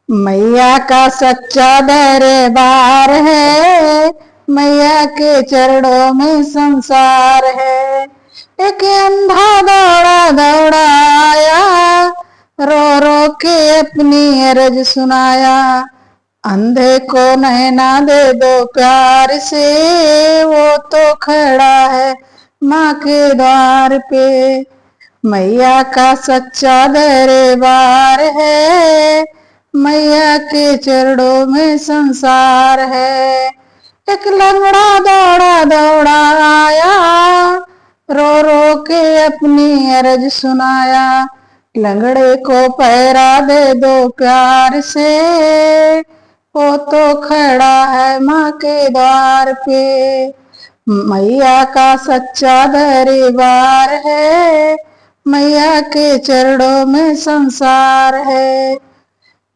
मैया का सच्चा दरबार है, मैया के चरणों में संसार है। एक अंधा दौड़ा दौड़ा आया, रो रो के अपनी अर्ज सुनाया। अंधे को नैना दे दो प्यार से, वो तो खड़ा है माँ के द्वार पे। मैया का सच्चा दरबार है, मैया के चरणों में संसार है। एक लंगड़ा दौड़ा दौड़ा आया, रो रो के अपनी अर्ज सुनाया। लंगड़े को पैरा दे दो प्यार से, वो तो खड़ा है माँ के द्वार पे। मैया का सच्चा दरबार है, मैया के चरणों में संसार है।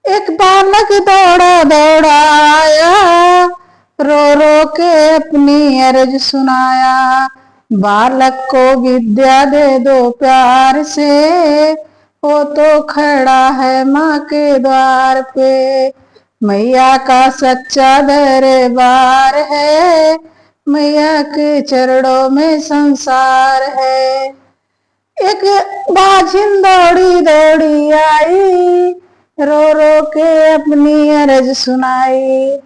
एक बालक दौड़ा दौड़ा आया, रो रो के अपनी अर्ज सुनाया। बालक को विद्या दे दो प्यार से, वो तो खड़ा है माँ के द्वार पे। मैया का सच्चा दरबार है, मैया के चरणों में संसार है। एक बाझिन दौड़ी दौड़ी आई, रो रो के अपनी अर्ज सुनाई।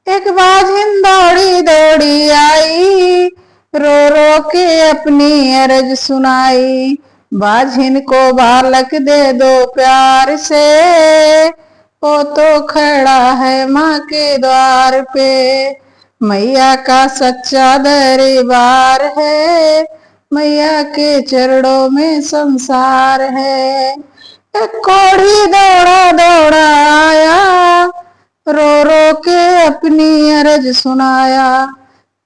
एक बाझिन दौड़ी दौड़ी आई, रो रो के अपनी अर्ज सुनाई। बाझिन को बालक दे दो प्यार से, वो तो खड़ा है माँ के द्वार पे। मैया का सच्चा दरबार है, मैया के चरणों में संसार है। एक कोढ़ी दौड़ा दौड़ा आया, रो रो के अपनी अर्ज सुनाया।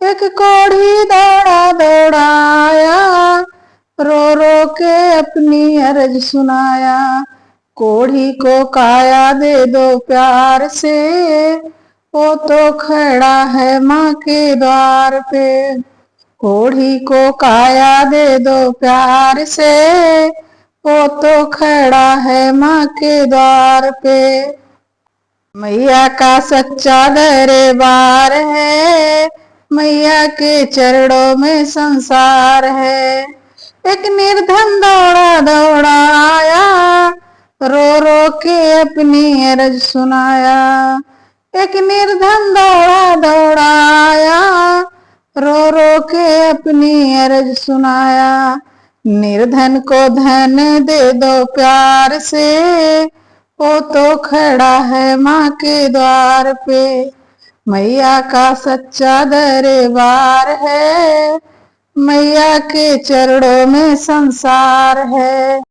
एक कोढ़ी दौड़ा दौड़ा आया, रो रो के अपनी अर्ज सुनाया। कोढ़ी को काया दे दो प्यार से, वो तो खड़ा है माँ के द्वार पे। कोढ़ी को काया दे दो प्यार से, वो तो खड़ा है माँ के द्वार पे। मैया का सच्चा दरबार है, मैया के चरणों में संसार है। एक निर्धन दौड़ा दौड़ा आया, रो रो के अपनी अर्ज सुनाया। एक निर्धन दौड़ा दौड़ा आया, रो रो के अपनी अर्ज सुनाया। निर्धन को धन दे दो प्यार से, वो तो खड़ा है माँ के द्वार पे। मैया का सच्चा दरबार है, मैया के चरणों में संसार है।